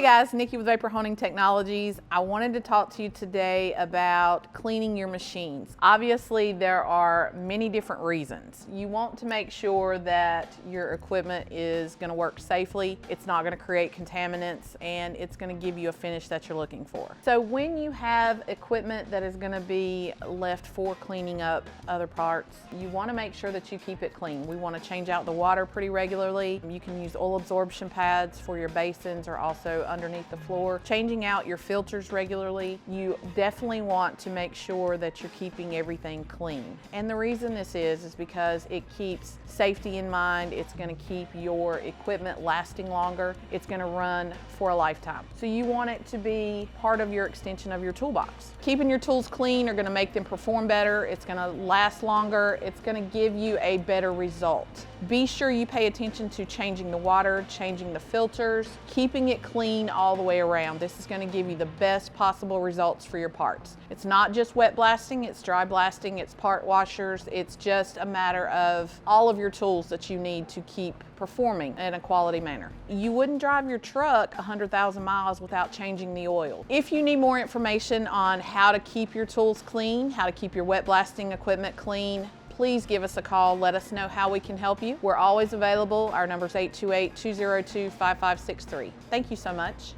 Hey guys, Nikki with Vapor Honing Technologies. I wanted to talk to you today about cleaning your machines. Obviously, there are many different reasons. You want to make sure that your equipment is going to work safely, it's not going to create contaminants, and it's going to give you a finish that you're looking for. So when you have equipment that is going to be left for cleaning up other parts, you want to make sure that you keep it clean. We want to change out the water pretty regularly. You can use oil absorption pads for your basins or also underneath the floor. Changing out your filters regularly. You definitely want to make sure that you're keeping everything clean. And the reason this is because it keeps safety in mind. It's going to keep your equipment lasting longer. It's going to run for a lifetime. So you want it to be part of your extension of your toolbox. Keeping your tools clean are going to make them perform better. It's going to last longer. It's going to give you a better result. Be sure you pay attention to changing the water, changing the filters, keeping it clean all the way around. This is going to give you the best possible results for your parts. It's not just wet blasting, it's dry blasting, it's part washers. It's just a matter of all of your tools that you need to keep performing in a quality manner. You wouldn't drive your truck 100,000 miles without changing the oil. If you need more information on how to keep your tools clean, how to keep your wet blasting equipment clean, please give us a call. Let us know how we can help you. We're always available. Our number is 828-202-5563. Thank you so much.